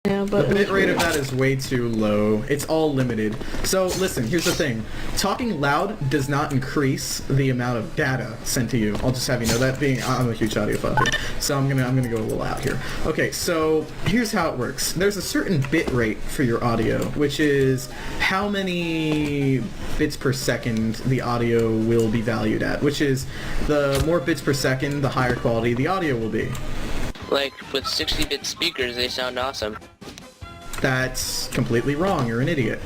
Yeah, but the bit rate of that is way too low. It's all limited. So listen, here's the thing. Talking loud does not increase the amount of data sent to you. I'll just have you know that. I'm a huge audiophile here, so I'm gonna go a little out here. Okay, so here's how it works. There's a certain bit rate for your audio, which is how many bits per second the audio will be valued at. Which is the more bits per second, the higher quality the audio will be. Like, with 60-bit speakers, they sound awesome. That's completely wrong. You're an idiot.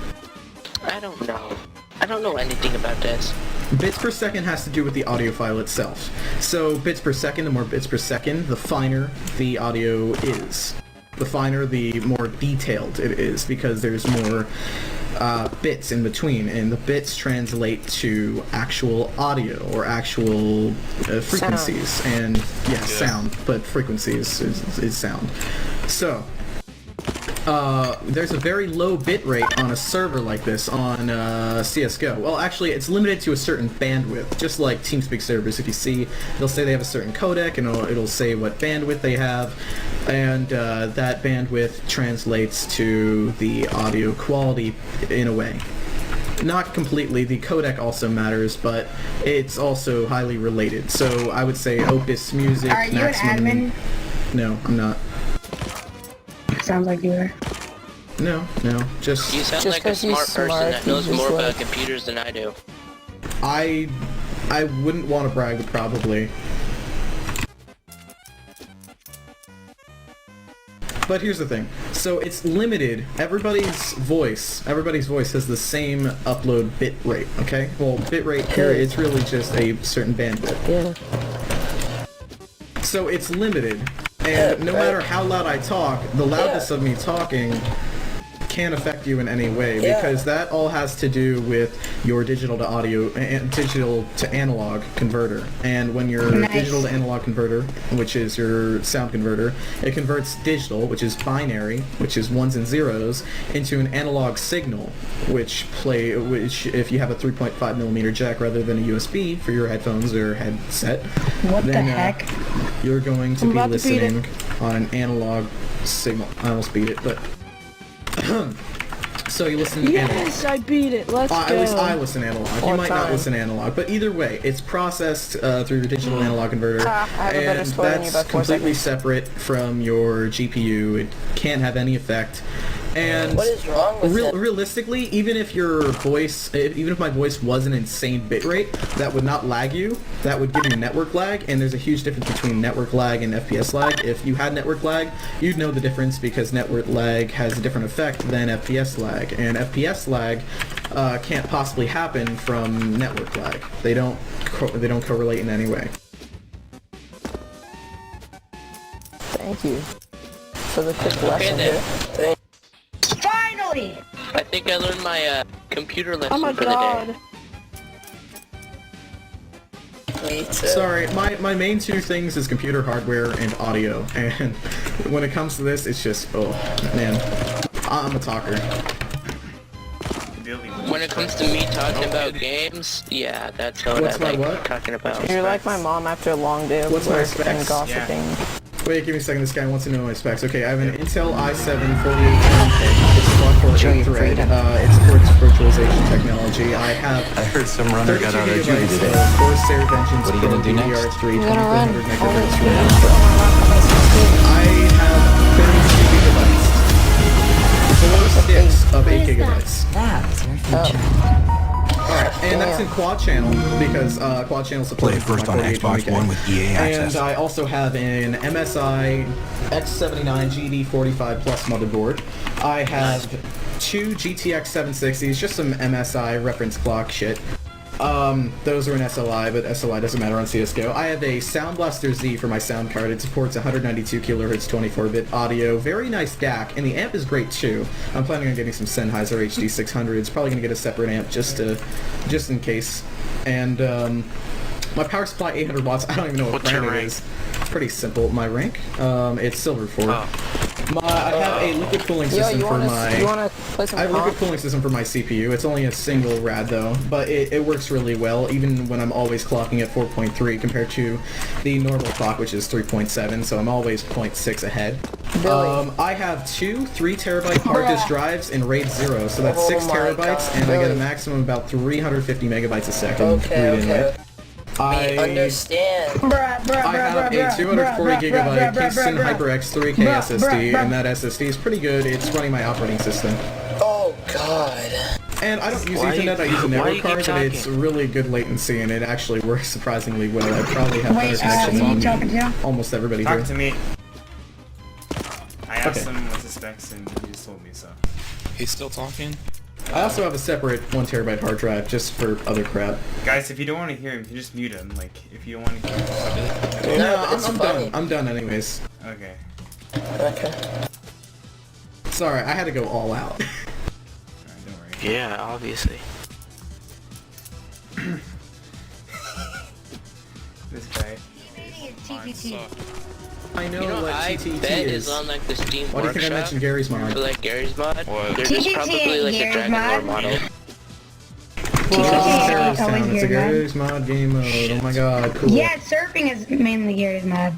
I don't know. I don't know anything about this. Bits per second has to do with the audio file itself. So bits per second, the more bits per second, the finer the audio is. The finer, the more detailed it is, because there's more bits in between, and the bits translate to actual audio or actual frequencies. Sound. And sound, but frequencies is sound. So there's a very low bit rate on a server like this on CSGO. Well, actually, it's limited to a certain bandwidth, just like TeamSpeak servers. If you see, they'll say they have a certain codec, and it'll say what bandwidth they have, and that bandwidth translates to the audio quality in a way. Not completely, the codec also matters, but it's also highly related. So I would say Opus Music, Are you Maximum... an admin? No, I'm not. Sounds like you are. No, just... You sound Just like a 'cause he's smart person smart, that knows he's more just about like- computers than I do. I wouldn't want to brag, but probably. But here's the thing. So it's limited. Everybody's voice has the same upload bit rate, okay? Well, bit rate here, it's really just a certain bandwidth. Yeah. So it's limited. And no matter how loud I talk, the loudness of me talking can't affect you in any way, because that all has to do with your digital to audio and digital to analog converter. And when your digital to analog converter, which is your sound converter, it converts digital, which is binary, which is ones and zeros, into an analog signal, which if you have a 3.5 millimeter jack rather than a USB for your headphones or headset, What then, the heck? you're going to I'm be about to beat listening on an analog signal. I almost beat it, but so you listen to analog. Yes, I beat it. Let's go. At least I listen analog. You One might not time. listen analog, but either way, it's processed through your digital analog converter, I have a better and score than you that's by 4 completely seconds. separate from your GPU. It can't have any effect. And What is wrong with it? realistically, even if my voice was an insane bitrate, that would not lag you. That would give you network lag, and there's a huge difference between network lag and FPS lag. If you had network lag, you'd know the difference, because network lag has a different effect than FPS lag, and FPS lag can't possibly happen from network lag. They don't correlate in any way. Thank you for the quick lesson then. here. Finally! I think I learned my computer lesson Oh my for god. the day. Sorry, my main two things is computer hardware and audio, and when it comes to this, it's just, oh, man, I'm a talker. When it comes to me talking about games, yeah, that's what What's I my like what? talking about. You're like my mom after a long day of What's my work specs? and gossiping. Wait, give me a second, this guy wants to know my specs. Okay, I have an Intel i7 4810K, it's a quad-core 8-thread, it supports virtualization technology. I have I heard some runner 32 got out of juvie gigabytes today. of Corsair Vengeance What are you Pro gonna do next? DDR3 I'm gonna run 2400 all the megahertz way RAM. through. I have 32 gigabytes. 4 sticks of 8 gigabytes. That's your future. Alright, and that's in quad channel, because quad channel supports Play first on Xbox One with EA Access. And I also have an MSI X79 GD45 Plus motherboard. I have 2 GTX 760s, just some MSI reference clock shit. Those are in SLI, but SLI doesn't matter on CSGO. I have a Sound Blaster Z for my sound card. It supports 192 kHz 24-bit audio. Very nice DAC, and the amp is great too. I'm planning on getting some Sennheiser HD600s. Probably gonna get a separate amp just in case. And My power supply 800 watts. I don't even know what What's your brand it rank? is. Pretty simple. My rank? It's silver 4. Oh. I have a liquid cooling Yo, system you for wanna my. play some I have a liquid comp? cooling system for my CPU. It's only a single rad though, but it works really well, even when I'm always clocking at 4.3 compared to the normal clock, which is 3.7. So I'm always 0.6 ahead. Billy. I have 2 3 terabyte hard disk drives in RAID 0, so that's Oh 6 my terabytes, God, and I get a Billy. maximum of about 350 megabytes a second. Okay, read in okay. rate. We understand. I have a 240 gigabyte Kingston HyperX 3K SSD, and that SSD is pretty good. It's running my operating system. Oh God. And I don't use Why Ethernet, I use a why network you card, keep but it's talking? really good latency, and it actually works surprisingly well. I probably have better Wait, connections who are you on talking to? almost everybody Talk here. to me. I asked Okay. him what the specs and he just told me so. He's still talking? I also have a separate 1 terabyte hard drive just for other crap. Guys, if you don't want to hear him, you can just mute him. Like, if you don't want to hear him. No, No, but it's I'm funny. done. I'm done anyways. Okay. Okay. Sorry, I had to go all out. Alright, don't worry. Yeah, obviously. This guy. I know You know, what I TTT bet is. is on like the Steam Why do you think I Workshop mentioned Gary's for mod? like Gary's mod. What? They're just TTT probably like a Gary's Dragon Lore mod. model. TTT Terrorist always Town. It's a Gary's mod. Gary's mod game mode. Oh my god, cool. Yeah, surfing is mainly Gary's mod.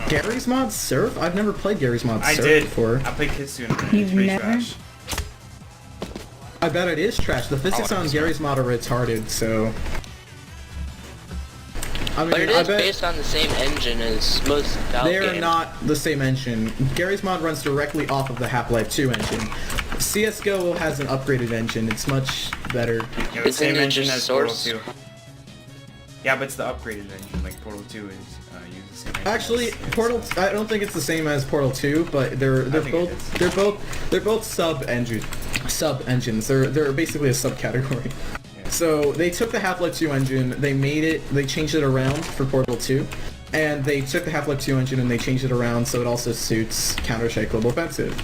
Gary's mod Surf? I've never played Gary's mod I Surf did. before. I played Kitsune. It's You've pretty never? trash. I bet it is trash. The physics Oh, on it's Gary's mod are retarded, so... I mean, But it I is bet based on the same engine as most Valve they are games. not the same engine. Gary's mod runs directly off of the Half-Life 2 engine. CSGO has an upgraded engine. It's much better. Yeah, the Isn't same it engine just as Portal Source? 2. Yeah, but it's the upgraded engine. Like Portal 2 is uses the same engine. Actually, as Portal. I don't think it's the same as Portal 2, but they're think it is. both sub engines. They're basically a subcategory. Yeah. So they took the Half-Life 2 engine, they changed it around for Portal 2, and they took the Half-Life 2 engine and they changed it around so it also suits Counter-Strike Global Offensive.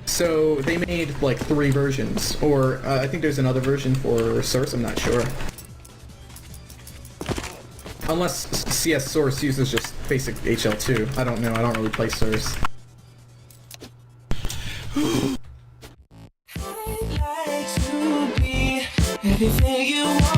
So they made like 3 versions, or I think there's another version for Source. I'm not sure. Unless CS Source uses just basic HL2. I don't know, I don't really play Source. I'd like to be everything you want.